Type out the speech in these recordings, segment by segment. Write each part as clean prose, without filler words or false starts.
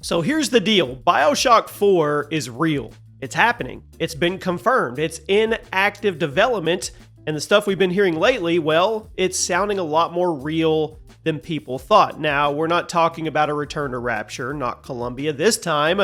So here's the deal. Bioshock 4 is real. It's happening. It's been confirmed. It's in active development. And the stuff we've been hearing lately, well, it's sounding a lot more real than people thought. Now, we're not talking about a return to Rapture, not Columbia. This time,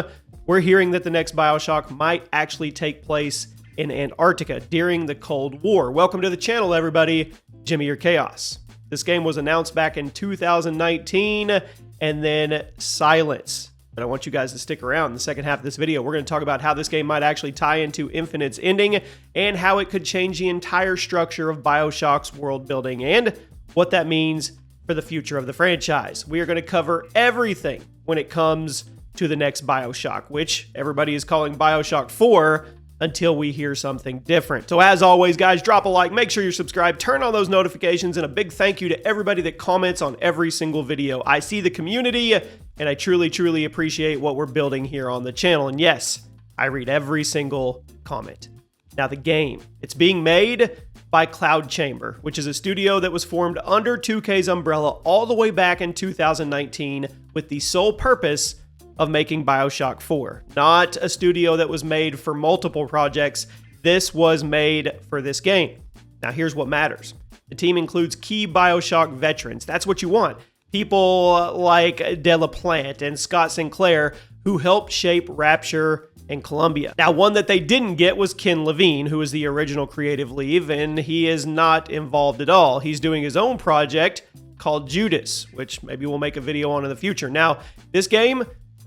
we're hearing that the next Bioshock might actually take place in Antarctica during the Cold War. Welcome to the channel, everybody. Jimmy or Chaos. This game was announced back in 2019 and then silence. But I want you guys to stick around. In the second half of this video, we're going to talk about how this game might actually tie into Infinite's ending and how it could change the entire structure of Bioshock's world building and what that means for the future of the franchise. We are going to cover everything when it comes to the next Bioshock, which everybody is calling Bioshock 4 until we hear something different. So as always, guys, drop a like, make sure you're subscribed, turn on those notifications, and a big thank you to everybody that comments on every single video. I see the community, and I truly, truly appreciate what we're building here on the channel. And yes, I read every single comment. Now, the game, it's being made by Cloud Chamber, which is a studio that was formed under 2K's umbrella all the way back in 2019 with the sole purpose of making Bioshock 4. Not a studio that was made for multiple projects. This was made for this game. Now, here's what matters. The team includes key Bioshock veterans. That's what you want. People like Delaplante and Scott Sinclair, who helped shape Rapture and Columbia. Now, one that they didn't get was Ken Levine, who is the original creative lead, and he is not involved at all. He's doing his own project called Judas, which maybe we'll make a video on in the future. Now, this game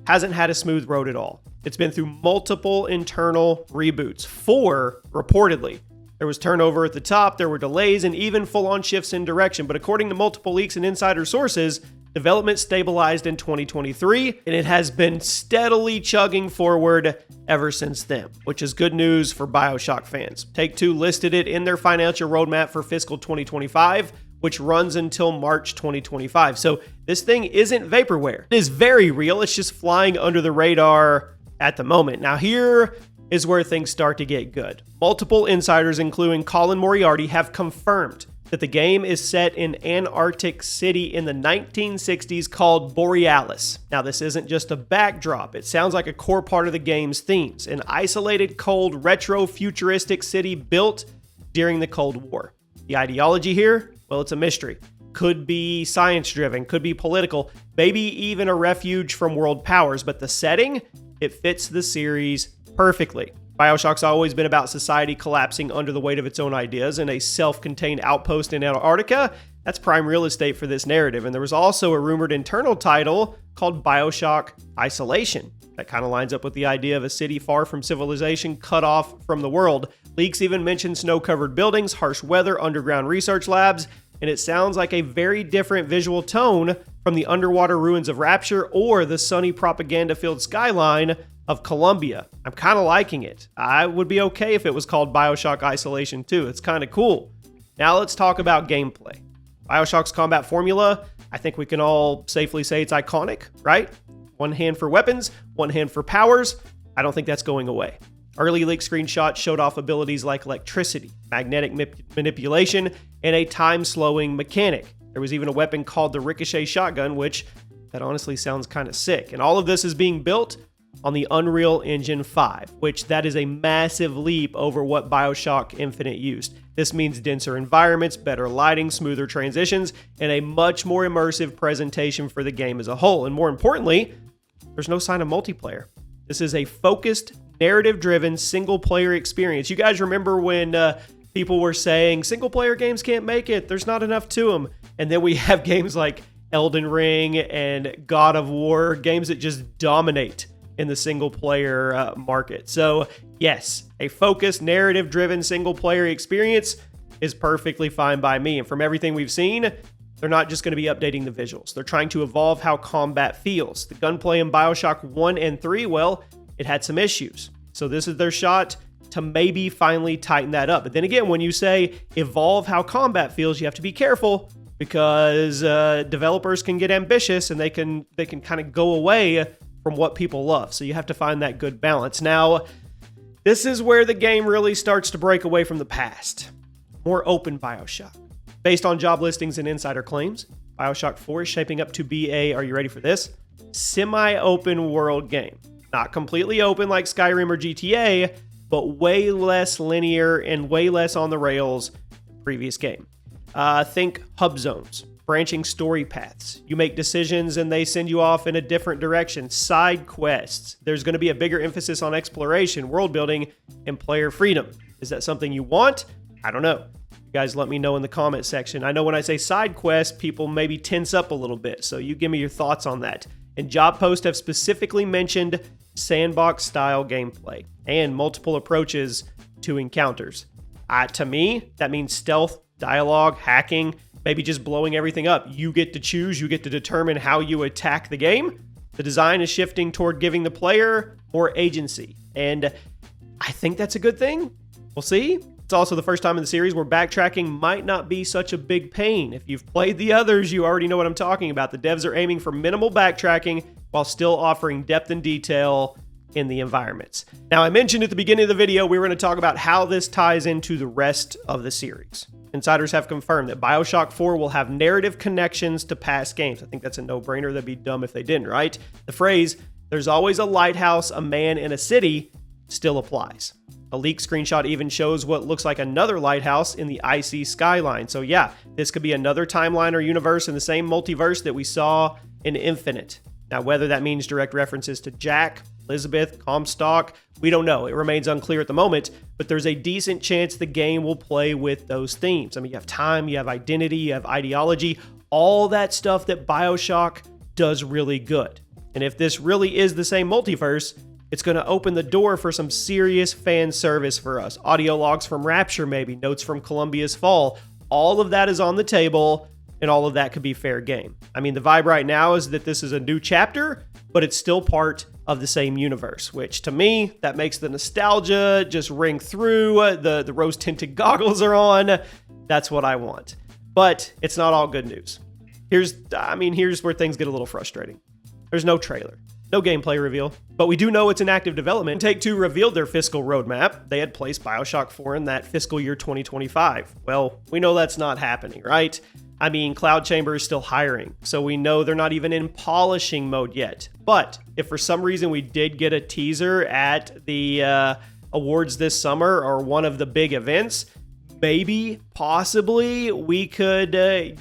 hasn't had a smooth road at all. It's been through multiple internal reboots, 4 reportedly. There was turnover at the top, there were delays, and even full-on shifts in direction. But according to multiple leaks and insider sources, development stabilized in 2023, and it has been steadily chugging forward ever since then, which is good news for Bioshock fans. Take-Two listed it in their financial roadmap for fiscal 2025, which runs until March 2025. So this thing isn't vaporware. It is very real. It's just flying under the radar at the moment. Now, here is where things start to get good. Multiple insiders, including Colin Moriarty, have confirmed that the game is set in Antarctic city in the 1960s called Borealis. Now, this isn't just a backdrop. It sounds like a core part of the game's themes, an isolated, cold, retro-futuristic city built during the Cold War. The ideology here? Well, it's a mystery. Could be science-driven, could be political, maybe even a refuge from world powers, but the setting, it fits the series perfectly. Bioshock's always been about society collapsing under the weight of its own ideas, and a self-contained outpost in Antarctica, that's prime real estate for this narrative. And there was also a rumored internal title called Bioshock Isolation. That kind of lines up with the idea of a city far from civilization, cut off from the world. Leaks even mention snow-covered buildings, harsh weather, underground research labs, and it sounds like a very different visual tone from the underwater ruins of Rapture or the sunny propaganda-filled skyline of Columbia. I'm kind of liking it. I would be okay if it was called Bioshock Isolation too. It's kind of cool. Now let's talk about gameplay. Bioshock's combat formula, I think we can all safely say it's iconic, right? One hand for weapons, one hand for powers. I don't think that's going away. Early leak screenshots showed off abilities like electricity, magnetic manipulation, and a time-slowing mechanic. There was even a weapon called the Ricochet Shotgun, which that honestly sounds kind of sick. And all of this is being built on the Unreal Engine 5, which that is a massive leap over what Bioshock Infinite used. This means denser environments, better lighting, smoother transitions, and a much more immersive presentation for the game as a whole. And more importantly, there's no sign of multiplayer. This is a focused, narrative-driven, single-player experience. You guys remember when people were saying, single-player games can't make it, there's not enough to them. And then we have games like Elden Ring and God of War, games that just dominate in the single-player market. So yes, a focused, narrative-driven, single-player experience is perfectly fine by me. And from everything we've seen, they're not just going to be updating the visuals. They're trying to evolve how combat feels. The gunplay in Bioshock 1 and 3, well, it had some issues. So this is their shot to maybe finally tighten that up. But then again, when you say evolve how combat feels, you have to be careful because developers can get ambitious and they can kind of go away from what people love. So you have to find that good balance. Now, this is where the game really starts to break away from the past. More open Bioshock. Based on job listings and insider claims, Bioshock 4 is shaping up to be a, are you ready for this? semi-open world game. Not completely open like Skyrim or GTA, but way less linear and way less on the rails than the previous game. Think hub zones, branching story paths. You make decisions and they send you off in a different direction. Side quests. There's going to be a bigger emphasis on exploration, world building, and player freedom. Is that something you want? I don't know. You guys let me know in the comment section. I know when I say side quests, people maybe tense up a little bit, so you give me your thoughts on that. And job posts have specifically mentioned sandbox-style gameplay and multiple approaches to encounters. To me, that means stealth, dialogue, hacking, maybe just blowing everything up. You get to choose, you get to determine how you attack the game. The design is shifting toward giving the player more agency, and I think that's a good thing. We'll see. It's also the first time in the series where backtracking might not be such a big pain. If you've played the others, you already know what I'm talking about. The devs are aiming for minimal backtracking while still offering depth and detail in the environments. Now, I mentioned at the beginning of the video, we were going to talk about how this ties into the rest of the series. Insiders have confirmed that Bioshock 4 will have narrative connections to past games. I think that's a no-brainer. That'd be dumb if they didn't, right? The phrase, "there's always a lighthouse, a man, and a city," still applies. A leak screenshot even shows what looks like another lighthouse in the icy skyline. So yeah, this could be another timeline or universe in the same multiverse that we saw in Infinite. Now, whether that means direct references to Jack, Elizabeth, Comstock, we don't know. It remains unclear at the moment, but there's a decent chance the game will play with those themes. I mean, you have time, you have identity, you have ideology, all that stuff that Bioshock does really good. And if this really is the same multiverse, it's going to open the door for some serious fan service for us. Audio logs from Rapture, maybe, notes from Columbia's Fall. All of that is on the table, and all of that could be fair game. I mean, the vibe right now is that this is a new chapter, but it's still part of the same universe, which to me, that makes the nostalgia just ring through. The rose-tinted goggles are on. That's what I want. But it's not all good news. Here's where things get a little frustrating. There's no trailer. No gameplay reveal, but we do know it's in active development. Take-Two revealed their fiscal roadmap. They had placed Bioshock 4 in that fiscal year 2025. Well, we know that's not happening, right? I mean, Cloud Chamber is still hiring, so we know they're not even in polishing mode yet. But if for some reason we did get a teaser at the awards this summer or one of the big events, maybe, possibly, we could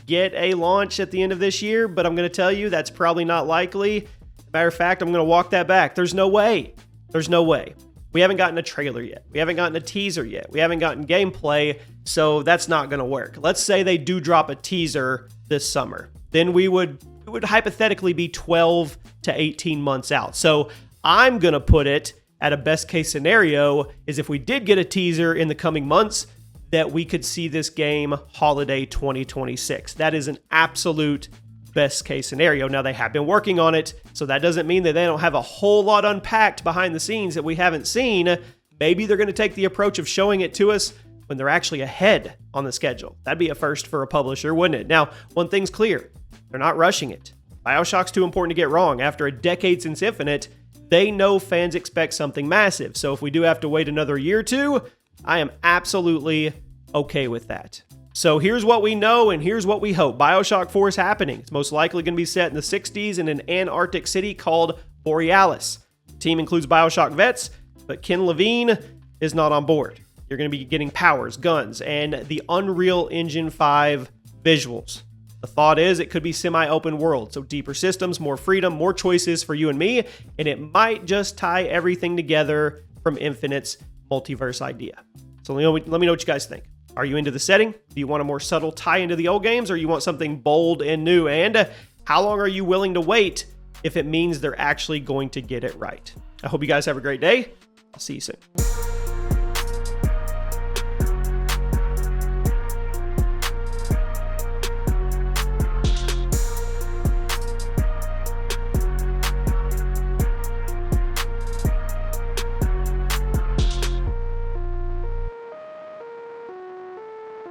get a launch at the end of this year, but I'm going to tell you that's probably not likely. Matter of fact, I'm going to walk that back. There's no way. There's no way. We haven't gotten a trailer yet. We haven't gotten a teaser yet. We haven't gotten gameplay, so that's not going to work. Let's say they do drop a teaser this summer. Then it would hypothetically be 12 to 18 months out. So I'm going to put it at a best case scenario is if we did get a teaser in the coming months, that we could see this game holiday 2026. That is an absolute best case scenario. Now, they have been working on it, so that doesn't mean that they don't have a whole lot unpacked behind the scenes that we haven't seen. Maybe they're going to take the approach of showing it to us when they're actually ahead on the schedule. That'd be a first for a publisher, wouldn't it? Now, one thing's clear. They're not rushing it. Bioshock's too important to get wrong. After a decade since Infinite, they know fans expect something massive. So if we do have to wait another year or two, I am absolutely okay with that. So here's what we know and here's what we hope. Bioshock 4 is happening. It's most likely going to be set in the 60s in an Antarctic city called Borealis. The team includes Bioshock vets, but Ken Levine is not on board. You're going to be getting powers, guns, and the Unreal Engine 5 visuals. The thought is it could be semi-open world, so deeper systems, more freedom, more choices for you and me, and it might just tie everything together from Infinite's multiverse idea. So let me know what you guys think. Are you into the setting? Do you want a more subtle tie into the old games, or you want something bold and new? And how long are you willing to wait if it means they're actually going to get it right? I hope you guys have a great day. I'll see you soon.